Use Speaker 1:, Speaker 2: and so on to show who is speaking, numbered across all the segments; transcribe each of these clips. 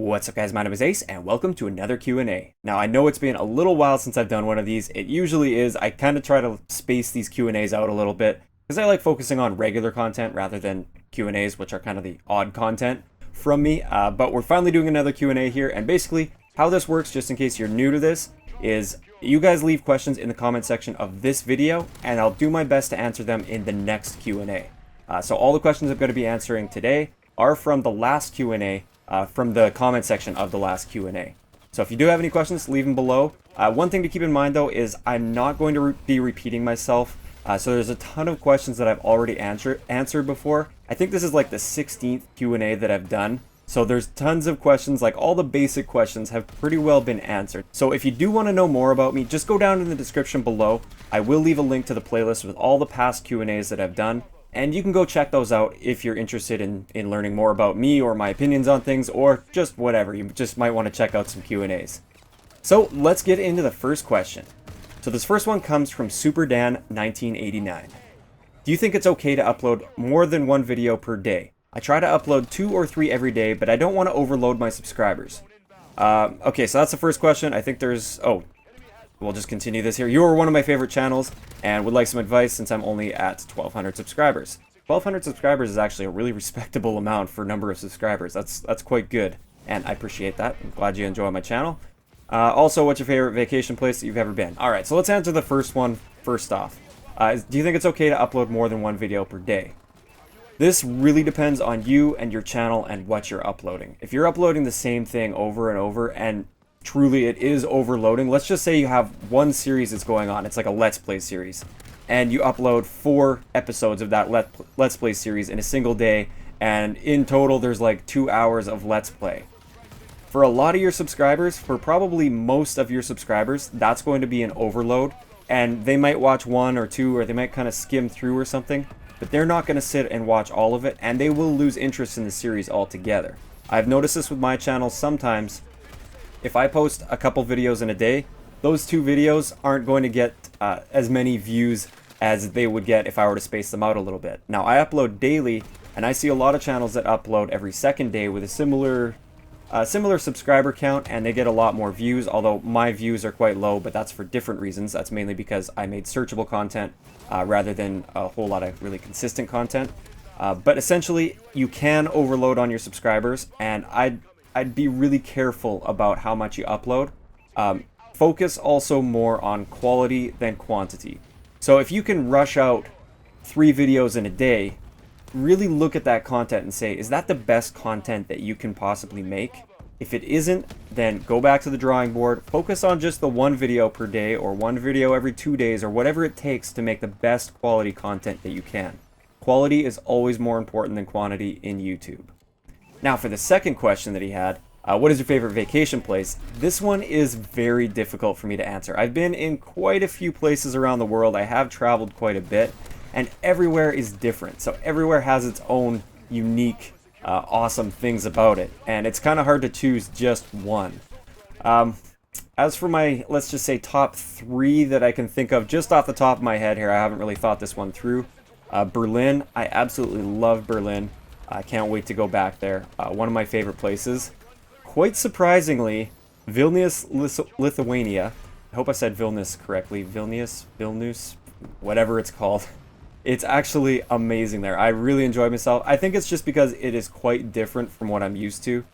Speaker 1: What's up guys, my name is Ace and welcome to another Q&A. Now I know it's been a little while since I've done one of these. It usually is. I kind of try to space these Q&As out a little bit because I like focusing on regular content rather than Q&As, which are kind of the odd content from me. But we're finally doing another Q&A here, and basically how this works, just in case you're new to this, is you guys leave questions in the comment section of this video and I'll do my best to answer them in the next Q&A. So all the questions I'm going to be answering today are from the last Q&A, from the comment section of the last Q&A. So if you do have any questions, leave them below. One thing to keep in mind though is I'm not going to be repeating myself. So there's a ton of questions that I've already answered before. I think this is like the 16th Q&A that I've done. So there's tons of questions, like all the basic questions have pretty well been answered. So if you do want to know more about me, just go down in the description below. I will leave a link to the playlist with all the past Q&As that I've done. And you can go check those out if you're interested in learning more about me or my opinions on things, or just whatever. You just might want to check out some Q&As. So let's get into the first question. So this first one comes from SuperDan1989. Do you think it's okay to upload more than one video per day? I try to upload 2 or 3 every day, but I don't want to overload my subscribers. Okay, so that's the first question. I think there's... Oh, we'll just continue this here. You are one of my favorite channels and would like some advice since I'm only at 1,200 subscribers. 1,200 subscribers is actually a really respectable amount for number of subscribers. That's quite good, and I appreciate that. I'm glad you enjoy my channel. Also, what's your favorite vacation place that you've ever been? Alright, so let's answer the first one first off. Do you think it's okay to upload more than one video per day? This really depends on you and your channel and what you're uploading. If you're uploading the same thing over and over and truly it is overloading, let's just say you have one series that's going on, it's like a Let's Play series, and you upload 4 episodes of that Let's Play series in a single day, and in total there's like 2 hours of Let's Play. For a lot of your subscribers, for probably most of your subscribers, that's going to be an overload, and they might watch 1 or 2, or they might kind of skim through or something, but they're not going to sit and watch all of it, and they will lose interest in the series altogether. I've noticed this with my channel sometimes. If I post a couple videos in a day, those 2 videos aren't going to get as many views as they would get if I were to space them out a little bit. Now, I upload daily, and I see a lot of channels that upload every second day with a similar subscriber count, and they get a lot more views, although my views are quite low, but that's for different reasons. That's mainly because I made searchable content rather than a whole lot of really consistent content. But essentially, you can overload on your subscribers, and I'd be really careful about how much you upload. Focus also more on quality than quantity. So if you can rush out 3 videos in a day, really look at that content and say, is that the best content that you can possibly make? If it isn't, then go back to the drawing board, focus on just the 1 video per day or 1 video every 2 days or whatever it takes to make the best quality content that you can. Quality is always more important than quantity in YouTube. Now for the second question that he had, what is your favorite vacation place? This one is very difficult for me to answer. I've been in quite a few places around the world. I have traveled quite a bit, and everywhere is different. So everywhere has its own unique, awesome things about it, and it's kind of hard to choose just one. As for my, let's just say, top 3 that I can think of just off the top of my head here, I haven't really thought this one through. Berlin, I absolutely love Berlin. I can't wait to go back there. One of my favorite places. Quite surprisingly, Vilnius, Lithuania. I hope I said Vilnius correctly. Vilnius, whatever it's called. It's actually amazing there. I really enjoyed myself. I think it's just because it is quite different from what I'm used to.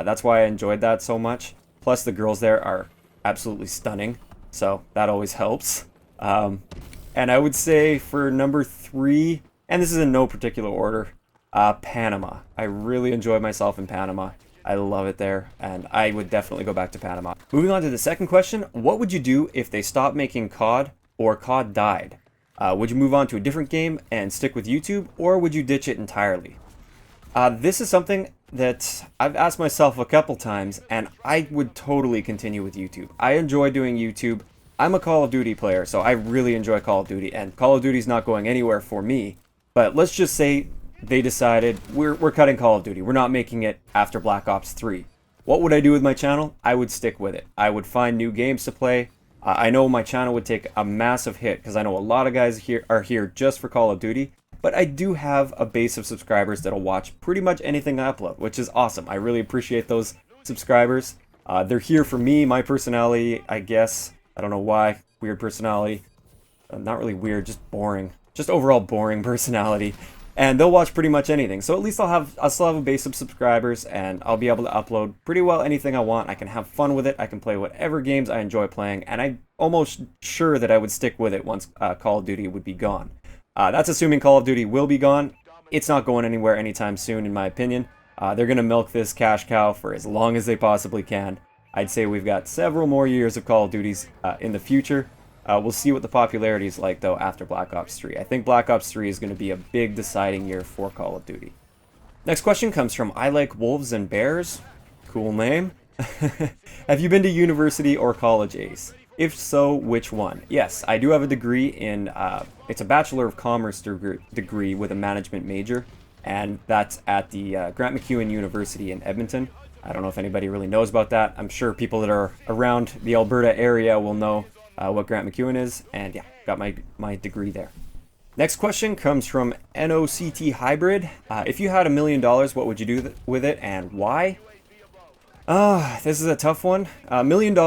Speaker 1: That's why I enjoyed that so much. Plus the girls there are absolutely stunning, so that always helps. And I would say for number 3, and this is in no particular order, Panama. I really enjoyed myself in Panama. I love it there, and I would definitely go back to Panama. Moving on to the second question, what would you do if they stopped making COD or COD died? Would you move on to a different game and stick with YouTube, or would you ditch it entirely? This is something that I've asked myself a couple times, and I would totally continue with YouTube. I enjoy doing YouTube. I'm a Call of Duty player, so I really enjoy Call of Duty, and Call of Duty's not going anywhere for me. But let's just say they decided, we're cutting Call of Duty. We're not making it after Black Ops 3. What would I do with my channel? I would stick with it. I would find new games to play. I know my channel would take a massive hit because I know a lot of guys here are here just for Call of Duty, but I do have a base of subscribers that'll watch pretty much anything I upload, which is awesome. I really appreciate those subscribers. They're here for me, my personality, I guess. I don't know why. Weird personality. Not really weird, just boring. Just overall boring personality. And they'll watch pretty much anything. So at least I'll still have a base of subscribers, and I'll be able to upload pretty well anything I want. I can have fun with it. I can play whatever games I enjoy playing, and I'm almost sure that I would stick with it once Call of Duty would be gone. That's assuming Call of Duty will be gone. It's not going anywhere anytime soon, in my opinion. They're going to milk this cash cow for as long as they possibly can. I'd say we've got several more years of Call of Duties in the future. We'll see what the popularity is like, though, after Black Ops 3. I think Black Ops 3 is going to be a big deciding year for Call of Duty. Next question comes from I Like Wolves and Bears. Cool name. Have you been to university or college, Ace? If so, which one? Yes, I do have a degree in, it's a Bachelor of Commerce degree with a management major, and that's at the Grant MacEwan University in Edmonton. I don't know if anybody really knows about that. I'm sure people that are around the Alberta area will know what Grant MacEwan is, and yeah, got my degree there. Next question comes from NOCT Hybrid. If you had $1 million, what would you do with it, and why? This is a tough one. $1 million,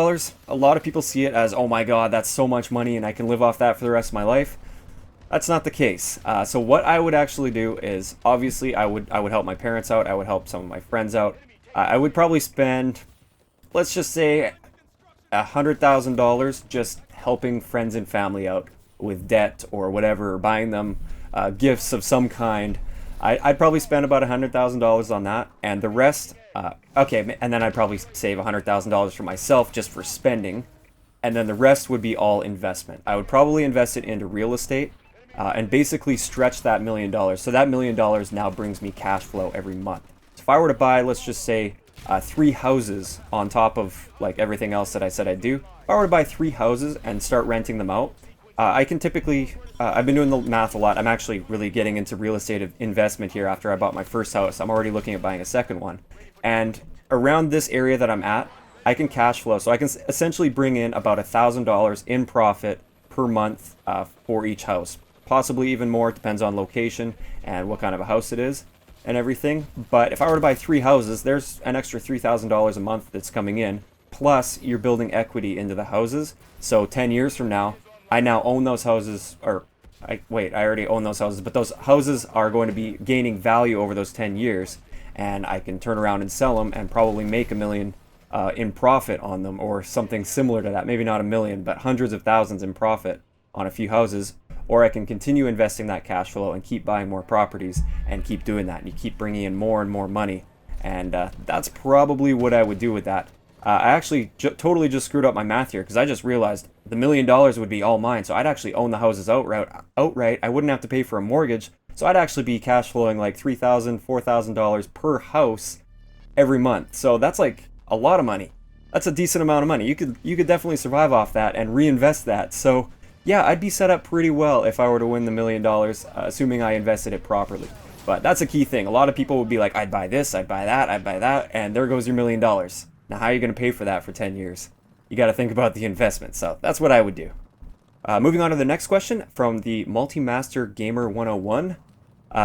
Speaker 1: a lot of people see it as, oh my god, that's so much money and I can live off that for the rest of my life. That's not the case. So what I would actually do is, obviously, I would help my parents out, I would help some of my friends out. I would probably spend, let's just say, $100,000 just helping friends and family out with debt or whatever, or buying them gifts of some kind. I'd probably spend about $100,000 on that, and the rest, okay, and then I'd probably save $100,000 for myself just for spending, and then the rest would be all investment. I would probably invest it into real estate, and basically stretch that $1 million. So that $1 million now brings me cash flow every month. So if I were to buy, let's just say, 3 houses on top of like everything else that I said I'd do. If I were to buy 3 houses and start renting them out, I can typically, I've been doing the math a lot. I'm actually really getting into real estate investment here after I bought my first house. I'm already looking at buying a second one. And around this area that I'm at, I can cash flow. So I can essentially bring in about $1,000 in profit per month for each house. Possibly even more, it depends on location and what kind of a house it is and everything. But if I were to buy 3 houses, there's an extra $3,000 a month that's coming in. Plus, you're building equity into the houses. So 10 years from now, I now own those houses, or I already own those houses, but those houses are going to be gaining value over those 10 years, and I can turn around and sell them and probably make $1 million in profit on them, or something similar to that. Maybe not $1 million, but hundreds of thousands in profit on a few houses. Or I can continue investing that cash flow and keep buying more properties and keep doing that, and you keep bringing in more and more money. And that's probably what I would do with that. I actually totally just screwed up my math here, because I just realized the $1 million would be all mine, so I'd actually own the houses outright. I wouldn't have to pay for a mortgage, so I'd actually be cash flowing like $3,000, $4,000 per house every month. So that's like a lot of money. That's a decent amount of money. You could definitely survive off that and reinvest that. So yeah, I'd be set up pretty well if I were to win the $1 million, assuming I invested it properly. But that's a key thing. A lot of people would be like, I'd buy this, I'd buy that, I'd buy that, and there goes your $1 million. Now, how are you going to pay for that for 10 years? You got to think about the investment, so that's what I would do. Moving on to the next question from the Multi-Master Gamer 101.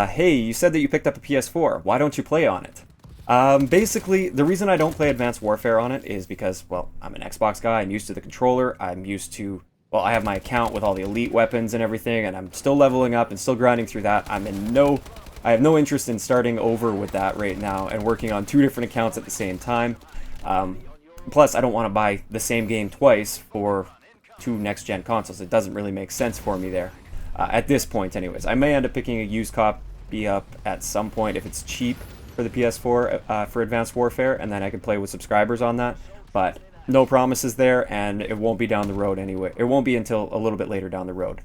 Speaker 1: Hey, you said that you picked up a PS4. Why don't you play on it? Basically, the reason I don't play Advanced Warfare on it is because, well, I'm an Xbox guy. I'm used to the controller. I'm used to, well, I have my account with all the elite weapons and everything, and I'm still leveling up and still grinding through that. I have no interest in starting over with that right now and working on 2 different accounts at the same time. Plus, I don't want to buy the same game twice for 2 next-gen consoles. It doesn't really make sense for me there. At this point, anyways. I may end up picking a used copy up at some point if it's cheap for the PS4 for Advanced Warfare, and then I can play with subscribers on that. But no promises there, and it won't be down the road anyway. It won't be until a little bit later down the road.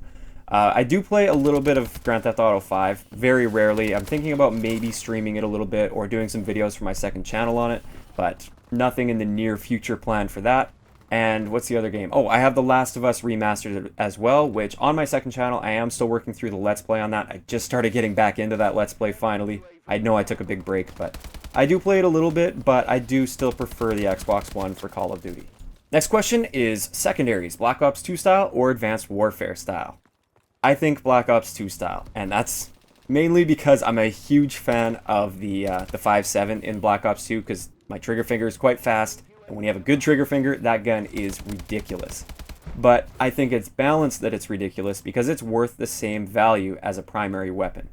Speaker 1: I do play a little bit of Grand Theft Auto 5, very rarely. I'm thinking about maybe streaming it a little bit or doing some videos for my second channel on it, but nothing in the near future planned for that. And what's the other game? Oh, I have The Last of Us Remastered as well, which on my second channel, I am still working through the Let's Play on that. I just started getting back into that Let's Play finally. I know I took a big break, but I do play it a little bit, but I do still prefer the Xbox One for Call of Duty. Next question is secondaries, Black Ops 2 style or Advanced Warfare style? I think Black Ops 2 style, and that's mainly because I'm a huge fan of the 5.7 in Black Ops 2, because My trigger finger is quite fast, and when you have a good trigger finger, that gun is ridiculous. But I think it's balanced that it's ridiculous because it's worth the same value as a primary weapon.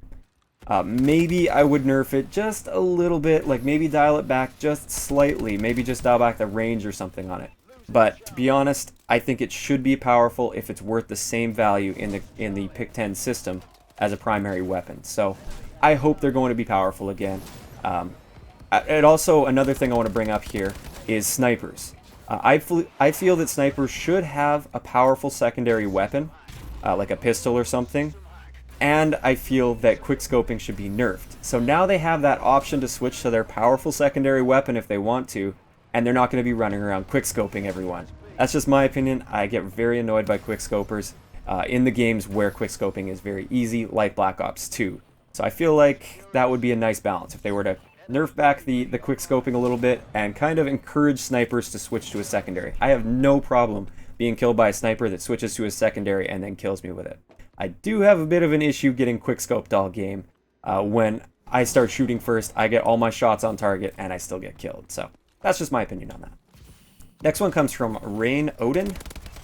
Speaker 1: Maybe I would nerf it just a little bit, like maybe dial it back just slightly, maybe just dial back the range or something on it. But to be honest, I think it should be powerful if it's worth the same value in the Pick-10 system as a primary weapon. So I hope they're going to be powerful again. And also, another thing I want to bring up here is snipers. I feel that snipers should have a powerful secondary weapon, like a pistol or something. And I feel that quickscoping should be nerfed. So now they have that option to switch to their powerful secondary weapon if they want to, and they're not going to be running around quickscoping everyone. That's just my opinion. I get very annoyed by quickscopers in the games where quickscoping is very easy, like Black Ops 2. So I feel like that would be a nice balance if they were to nerf back the quickscoping a little bit and kind of encourage snipers to switch to a secondary. I have no problem being killed by a sniper that switches to a secondary and then kills me with it. I do have a bit of an issue getting quickscoped all game. When I start shooting first, I get all my shots on target and I still get killed. So that's just my opinion on that. Next one comes from Rain Odin.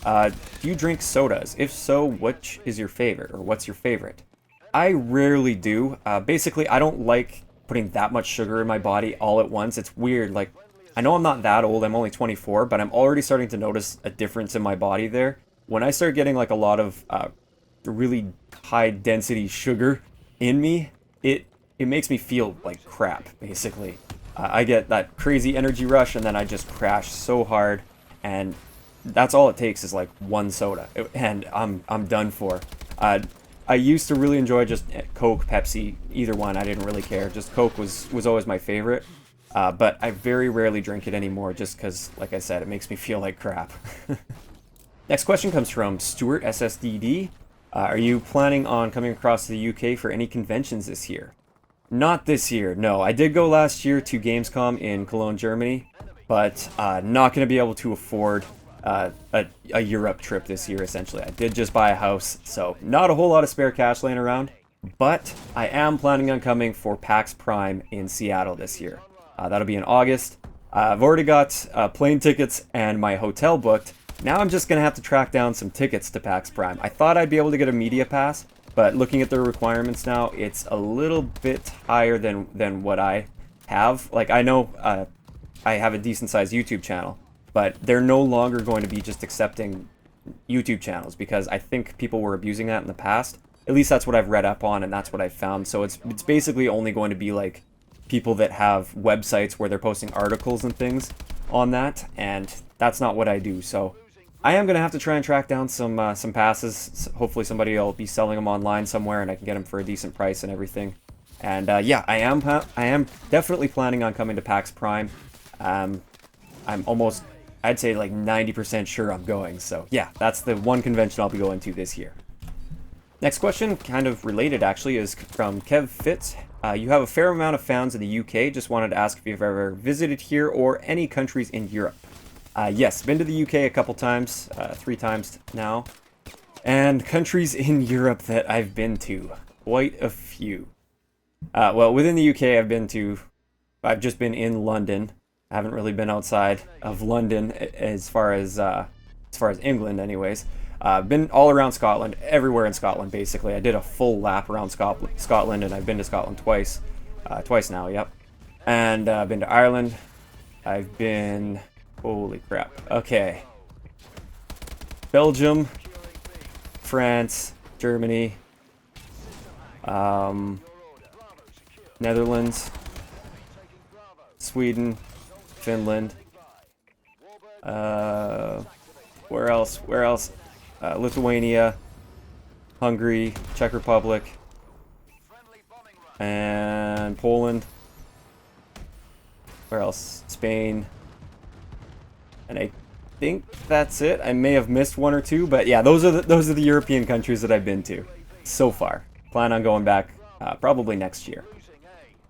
Speaker 1: Do you drink sodas? If so, which is your favorite, or what's your favorite? I rarely do. Basically, I don't like putting that much sugar in my body all at once. It's weird. Like, I know I'm not that old. I'm only 24, but I'm already starting to notice a difference in my body there. When I start getting like a lot of really high density sugar in me, it makes me feel like crap, basically. I get that crazy energy rush and then I just crash so hard, and that's all it takes is like one soda and I'm done for. I used to really enjoy just Coke, Pepsi, either one. I didn't really care. Just Coke was always my favorite. But I very rarely drink it anymore just because, like I said, it makes me feel like crap. Next question comes from Stuart SSDD. Are you planning on coming across to the UK for any conventions this year? Not this year, no. I did go last year to Gamescom in Cologne, Germany, but not going to be able to afford a Europe trip this year, essentially. I did just buy a house, so not a whole lot of spare cash laying around, but I am planning on coming for PAX Prime in Seattle this year. That'll be in August. I've already got plane tickets and my hotel booked. Now I'm just going to have to track down some tickets to PAX Prime. I thought I'd be able to get a media pass, but looking at their requirements now, it's a little bit higher than what I have. Like, I know I have a decent-sized YouTube channel, but they're no longer going to be just accepting YouTube channels because I think people were abusing that in the past. At least that's what I've read up on, and that's what I've found. So it's basically only going to be like people that have websites where they're posting articles and things on that, and that's not what I do. So I am going to have to try and track down some passes. Hopefully somebody will be selling them online somewhere and I can get them for a decent price and everything. And yeah, I am definitely planning on coming to PAX Prime. I'm almost, I'd say like 90% sure I'm going. So yeah, that's the one convention I'll be going to this year. Next question, kind of related actually, is from Kev Fitz. You have a fair amount of fans in the UK. Just wanted to ask if you've ever visited here or any countries in Europe. Yes, been to the UK a couple times, 3 times now. And countries in Europe that I've been to, quite a few. Well, within the UK I've just been in London. I haven't really been outside of London as far as England anyways. Been all around Scotland, everywhere in Scotland basically. I did a full lap around Scotland, and I've been to Scotland twice. Twice now, yep. And I've been to Ireland. I've been... Holy crap. Okay. Belgium, France, Germany, Netherlands, Sweden, Finland, where else? Lithuania, Hungary, Czech Republic, and Poland. Where else? Spain. And I think that's it. I may have missed one or two, but yeah, those are the European countries that I've been to so far. Plan on going back probably next year.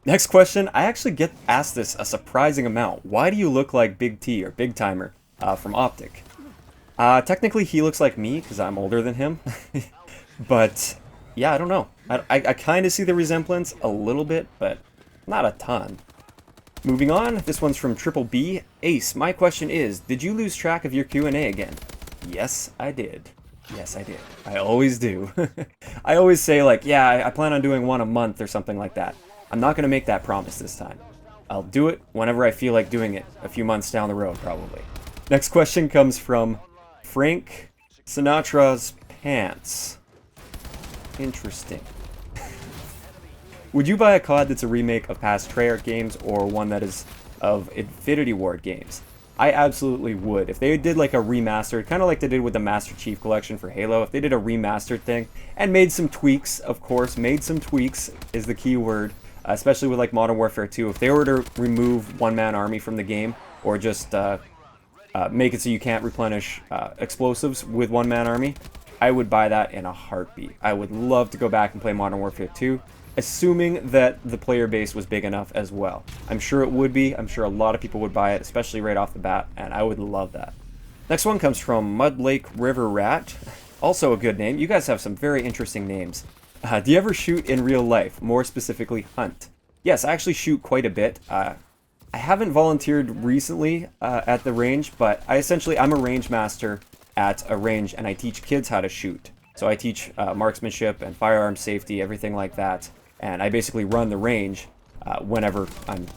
Speaker 1: Next question, I actually get asked this a surprising amount. Why do you look like Big T or Big Timer from Optic? Technically, he looks like me because I'm older than him. But yeah, I don't know. I kind of see the resemblance a little bit, but not a ton. Moving on, this one's from Triple B. Ace, my question is, did you lose track of your Q&A again? Yes, I did. Yes, I did. I always do. I always say, like, yeah, I plan on doing one a month or something like that. I'm not going to make that promise this time. I'll do it whenever I feel like doing it, a few months down the road, probably. Next question comes from Frank Sinatra's Pants. Interesting. Would you buy a COD that's a remake of past Treyarch games or one that is of Infinity Ward games? I absolutely would. If they did like a remastered, kind of like they did with the Master Chief Collection for Halo, if they did a remastered thing and made some tweaks, of course, made some tweaks is the key word, especially with like Modern Warfare 2. If they were to remove one-man army from the game or just make it so you can't replenish explosives with one-man army, I would buy that in a heartbeat. I would love to go back and play Modern Warfare 2. Assuming that the player base was big enough as well. I'm sure it would be. I'm sure a lot of people would buy it, especially right off the bat, and I would love that. Next one comes from Mud Lake River Rat. Also a good name. You guys have some very interesting names. Do you ever shoot in real life? More specifically, hunt? Yes, I actually shoot quite a bit. I haven't volunteered recently at the range, but I'm a range master at a range, and I teach kids how to shoot. So I teach marksmanship and firearm safety, everything like that. And I basically run the range whenever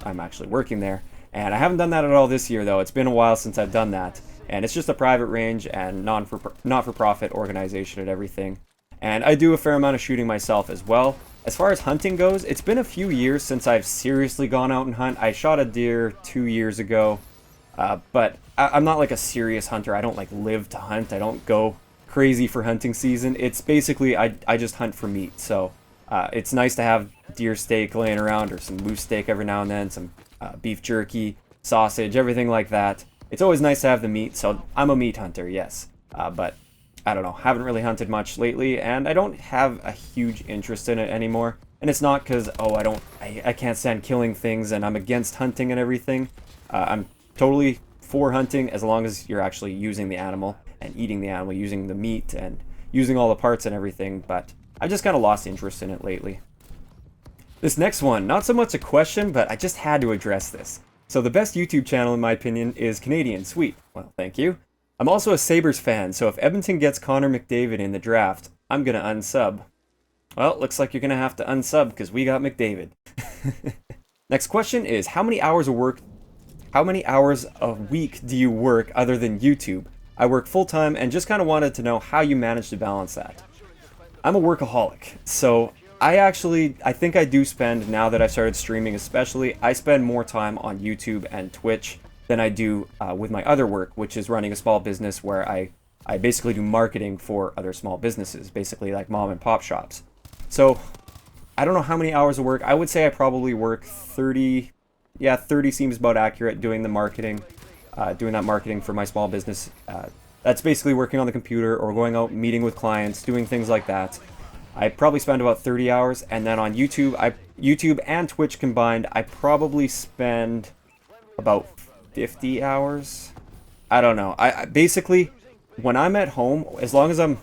Speaker 1: I'm actually working there. And I haven't done that at all this year, though. It's been a while since I've done that. And it's just a private range and not-for-profit organization and everything. And I do a fair amount of shooting myself as well. As far as hunting goes, it's been a few years since I've seriously gone out and hunt. I shot a deer 2 years ago, but I'm not like a serious hunter. I don't like live to hunt. I don't go crazy for hunting season. It's basically I just hunt for meat. So it's nice to have deer steak laying around or some moose steak every now and then, some beef jerky, sausage, everything like that. It's always nice to have the meat, so I'm a meat hunter, yes. But I don't know, haven't really hunted much lately, and I don't have a huge interest in it anymore. And it's not because, oh, I can't stand killing things and I'm against hunting and everything. I'm totally for hunting as long as you're actually using the animal and eating the animal, using the meat and using all the parts and everything, but I've just kind of lost interest in it lately. This next one, not so much a question, but I just had to address this. So the best YouTube channel in my opinion is Canadian. Sweet. Well, thank you. I'm also a Sabres fan, so if Edmonton gets Connor McDavid in the draft, I'm gonna unsub. Well, looks like you're gonna have to unsub because we got McDavid. Next question is, how many hours a week do you work other than YouTube? I work full-time and just kind of wanted to know how you manage to balance that. I'm a workaholic, so I think I do spend, now that I've started streaming especially, I spend more time on YouTube and Twitch than I do with my other work, which is running a small business where I basically do marketing for other small businesses, basically like mom and pop shops. So I don't know how many hours of work. I would say I probably work 30, yeah, 30 seems about accurate doing the marketing, doing that marketing for my small business. That's basically working on the computer or going out meeting with clients, doing things like that. I probably spend about 30 hours, and then on YouTube and Twitch combined, I probably spend about 50 hours. I don't know. I basically, when I'm at home, as long as I'm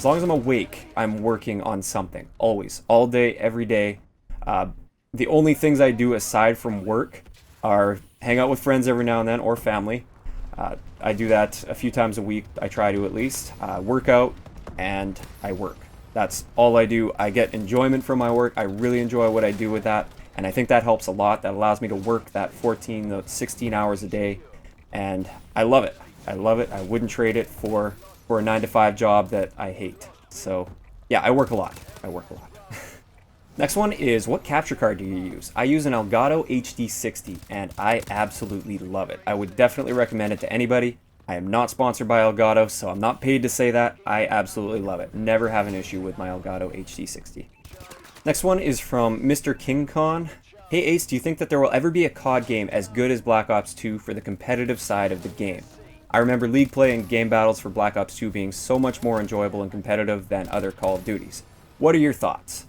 Speaker 1: awake, I'm working on something always, all day, every day. The only things I do aside from work are hang out with friends every now and then or family. I do that a few times a week. I try to at least work out, and I work. That's all I do. I get enjoyment from my work. I really enjoy what I do with that, and I think that helps a lot. That allows me to work that 14 to 16 hours a day, and I love it. I love it. I wouldn't trade it for a 9-to-5 job that I hate. So yeah, I work a lot. I work a lot. Next one is, what capture card do you use? I use an Elgato HD60, and I absolutely love it. I would definitely recommend it to anybody. I am not sponsored by Elgato, so I'm not paid to say that. I absolutely love it. Never have an issue with my Elgato HD60. Next one is from Mr. King Khan. Hey Ace, do you think that there will ever be a COD game as good as Black Ops 2 for the competitive side of the game? I remember League play and game battles for Black Ops 2 being so much more enjoyable and competitive than other Call of Duties. What are your thoughts?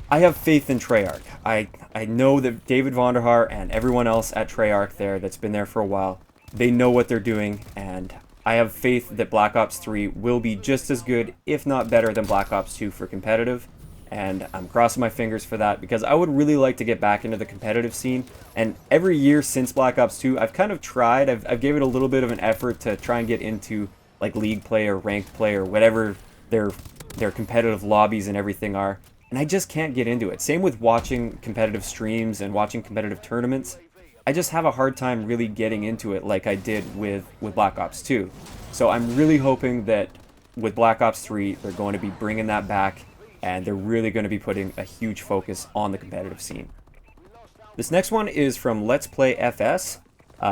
Speaker 1: I have faith in Treyarch. I know that David Vonderhaar and everyone else at Treyarch there that's been there for a while, they know what they're doing, and I have faith that Black Ops 3 will be just as good, if not better, than Black Ops 2 for competitive. and I'm crossing my fingers for that because I would really like to get back into the competitive scene. And every year since Black Ops 2, I've kind of tried, I've gave it a little bit of an effort to try and get into like league play or ranked play or whatever their competitive lobbies and everything are, and I just can't get into it. Same with watching competitive streams and watching competitive tournaments. I just have a hard time really getting into it like I did with Black Ops 2. So I'm really hoping that with Black Ops 3, they're going to be bringing that back, and they're really going to be putting a huge focus on the competitive scene. This next one is from Let's Play FS.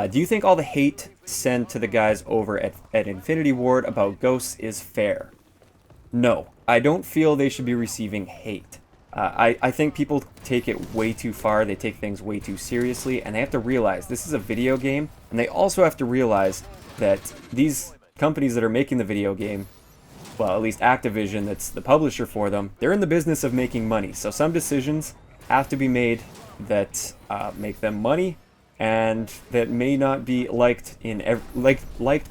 Speaker 1: Do you think all the hate sent to the guys over at Infinity Ward about Ghosts is fair? No, I don't feel they should be receiving hate. I think people take it way too far, they take things way too seriously, and they have to realize this is a video game, and they also have to realize that these companies that are making the video game, well, at least Activision, that's the publisher for them, they're in the business of making money. So some decisions have to be made that make them money, and that may not be liked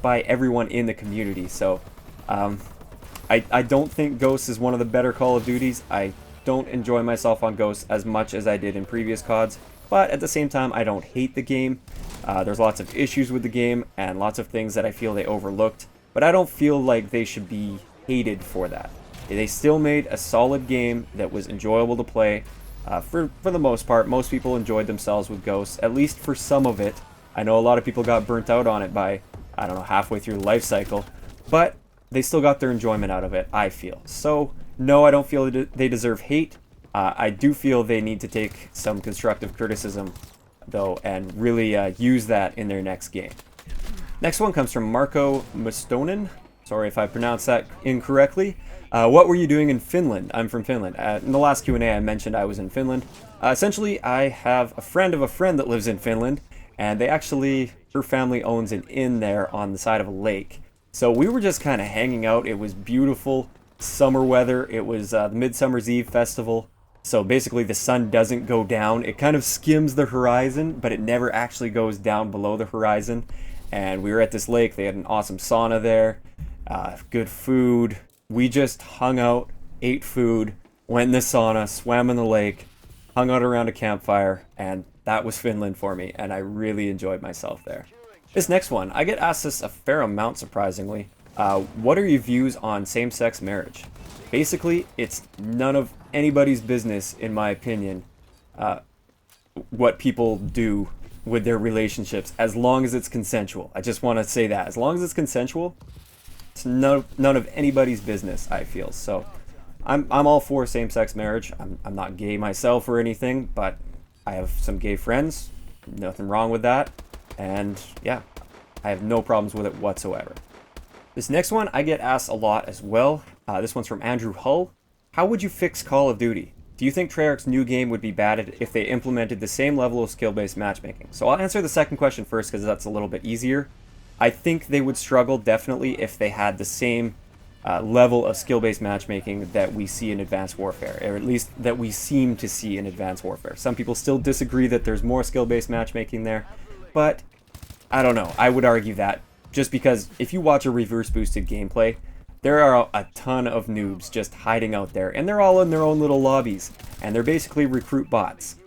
Speaker 1: by everyone in the community. So I don't think Ghosts is one of the better Call of Duties. I don't enjoy myself on Ghosts as much as I did in previous CODs, but at the same time, I don't hate the game. There's lots of issues with the game and lots of things that I feel they overlooked, but I don't feel like they should be hated for that. They still made a solid game that was enjoyable to play. For the most part, most people enjoyed themselves with Ghosts, at least for some of it. I know a lot of people got burnt out on it by, I don't know, halfway through the life cycle, but they still got their enjoyment out of it, I feel. So, no, I don't feel they deserve hate. I do feel they need to take some constructive criticism, though, and really use that in their next game. Next one comes from Marco Mustonen. Sorry if I pronounced that incorrectly. What were you doing in Finland? I'm from Finland. In the last Q&A, I mentioned I was in Finland. Essentially, I have a friend of a friend that lives in Finland, and her family owns an inn there on the side of a lake. So we were just kind of hanging out. It was beautiful summer weather. It was the Midsummer's Eve festival. So basically, the sun doesn't go down. It kind of skims the horizon, but it never actually goes down below the horizon. And we were at this lake. They had an awesome sauna there. Good food. We just hung out, ate food, went in the sauna, swam in the lake, hung out around a campfire, and that was Finland for me, and I really enjoyed myself there. This next one, I get asked this a fair amount, surprisingly. What are your views on same-sex marriage? Basically, it's none of anybody's business, in my opinion, what people do with their relationships, as long as it's consensual. I just want to say that. As long as it's consensual, it's none of anybody's business, I feel. So I'm all for same-sex marriage. I'm not gay myself or anything, but I have some gay friends. Nothing wrong with that. And yeah, I have no problems with it whatsoever. This next one I get asked a lot as well. This one's from Andrew Hull. How would you fix Call of Duty? Do you think Treyarch's new game would be bad if they implemented the same level of skill-based matchmaking? So I'll answer the second question first because that's a little bit easier. I think they would struggle definitely if they had the same level of skill-based matchmaking that we see in Advanced Warfare, or at least that we seem to see in Advanced Warfare. Some people still disagree that there's more skill-based matchmaking there, but I don't know. I would argue that just because if you watch a reverse-boosted gameplay, there are a ton of noobs just hiding out there, and they're all in their own little lobbies, and they're basically recruit bots.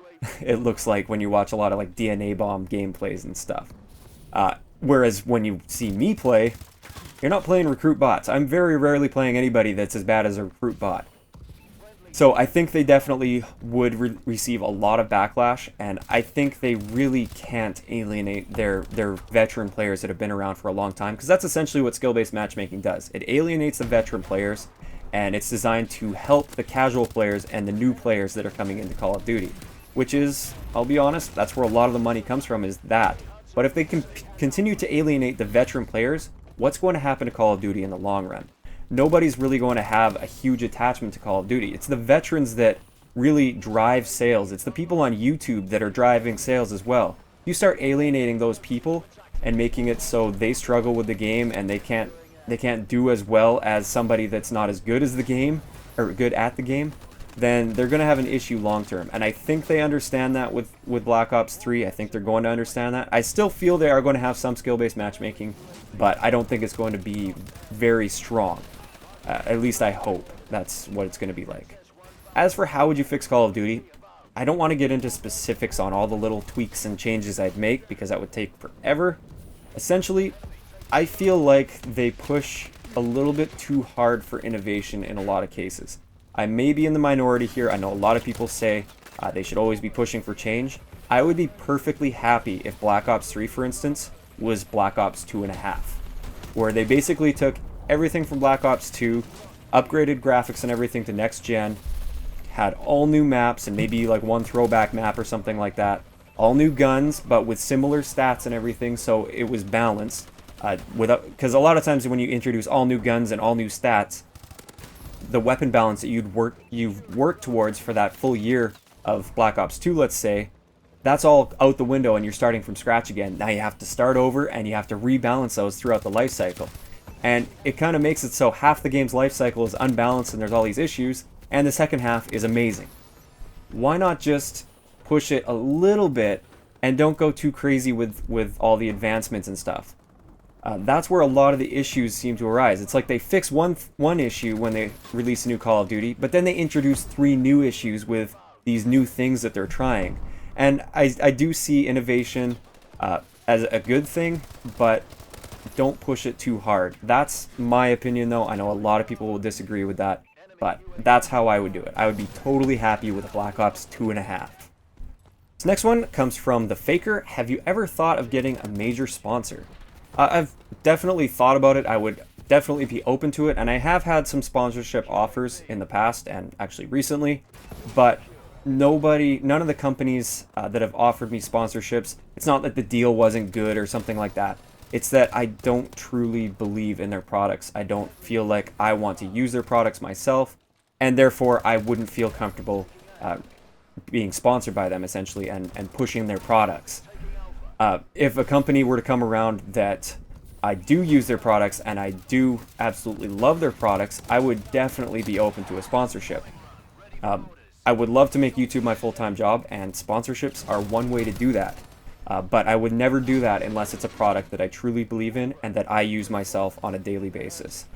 Speaker 1: It looks like when you watch a lot of like DNA bomb gameplays and stuff. Whereas when you see me play, you're not playing recruit bots. I'm very rarely playing anybody that's as bad as a recruit bot. So I think they definitely would receive a lot of backlash, and I think they really can't alienate their veteran players that have been around for a long time, because that's essentially what skill-based matchmaking does. It alienates the veteran players, and it's designed to help the casual players and the new players that are coming into Call of Duty, which is, I'll be honest, that's where a lot of the money comes from, is that. But if they can continue to alienate the veteran players, what's going to happen to Call of Duty in the long run? Nobody's really going to have a huge attachment to Call of Duty. It's the veterans that really drive sales. It's the people on YouTube that are driving sales as well. You start alienating those people and making it so they struggle with the game and they can't do as well as somebody that's not as good as the game, or good at the game, then they're going to have an issue long term. And I think they understand that with Black Ops 3. I think they're going to understand that. I still feel they are going to have some skill-based matchmaking, but I don't think it's going to be very strong. At least I hope that's what it's going to be like. As for how would you fix Call of Duty, I don't want to get into specifics on all the little tweaks and changes I'd make because that would take forever. Essentially, I feel like they push a little bit too hard for innovation in a lot of cases. I may be in the minority here. I know a lot of people say they should always be pushing for change. I would be perfectly happy if Black Ops 3, for instance, was Black Ops 2.5, where they basically took everything from Black Ops 2, upgraded graphics and everything to next gen, had all new maps and maybe like one throwback map or something like that, all new guns but with similar stats and everything, so it was balanced. Because a lot of times when you introduce all new guns and all new stats, the weapon balance that you've worked towards for that full year of Black Ops 2, let's say, that's all out the window and you're starting from scratch again. Now you have to start over and you have to rebalance those throughout the life cycle. And it kind of makes it so half the game's life cycle is unbalanced and there's all these issues, and the second half is amazing. Why not just push it a little bit and don't go too crazy with all the advancements and stuff? That's where a lot of the issues seem to arise. It's like they fix one issue when they release a new Call of Duty, but then they introduce 3 new issues with these new things that they're trying. And I do see innovation as a good thing, but don't push it too hard. That's my opinion, though. I know a lot of people will disagree with that, but that's how I would do it. I would be totally happy with a Black Ops 2.5. This next one comes from The Faker. Have you ever thought of getting a major sponsor? I've definitely thought about it. I would definitely be open to it, and I have had some sponsorship offers in the past and actually recently, but none of the companies that have offered me sponsorships, it's not that the deal wasn't good or something like that. It's that I don't truly believe in their products. I don't feel like I want to use their products myself, and therefore I wouldn't feel comfortable being sponsored by them, essentially, and pushing their products. If a company were to come around that I do use their products and I do absolutely love their products, I would definitely be open to a sponsorship. I would love to make YouTube my full-time job, and sponsorships are one way to do that. But I would never do that unless it's a product that I truly believe in and that I use myself on a daily basis.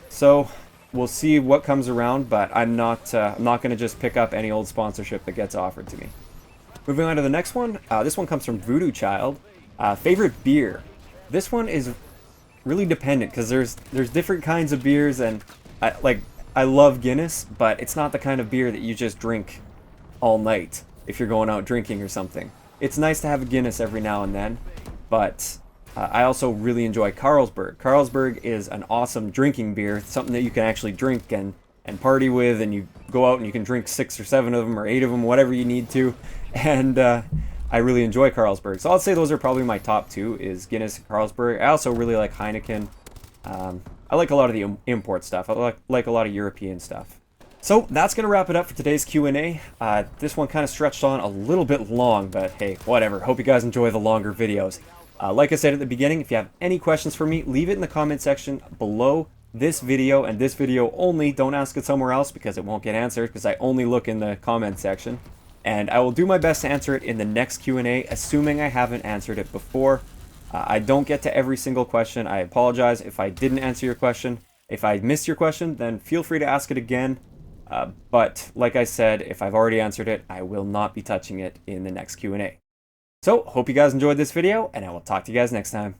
Speaker 1: So we'll see what comes around, but I'm not going to just pick up any old sponsorship that gets offered to me. Moving on to the next one. This one comes from Voodoo Child. Favorite beer. This one is really dependent because there's different kinds of beers, and I love Guinness, but it's not the kind of beer that you just drink all night if you're going out drinking or something. It's nice to have a Guinness every now and then, but I also really enjoy Carlsberg. Carlsberg is an awesome drinking beer, something that you can actually drink and party with, and you go out and you can drink 6 or 7 of them or 8 of them, whatever you need to, and I really enjoy Carlsberg. So I'll say those are probably my top 2, is Guinness and Carlsberg. I also really like Heineken. I like a lot of the import stuff. I like a lot of European stuff. So that's going to wrap it up for today's Q&A. This one kind of stretched on a little bit long, but hey, whatever. Hope you guys enjoy the longer videos. Like I said at the beginning, if you have any questions for me, leave it in the comment section below this video and this video only. Don't ask it somewhere else because it won't get answered, because I only look in the comment section. And I will do my best to answer it in the next Q&A, assuming I haven't answered it before. I don't get to every single question. I apologize if I didn't answer your question. If I missed your question, then feel free to ask it again. But like I said, if I've already answered it, I will not be touching it in the next Q&A. So, hope you guys enjoyed this video, and I will talk to you guys next time.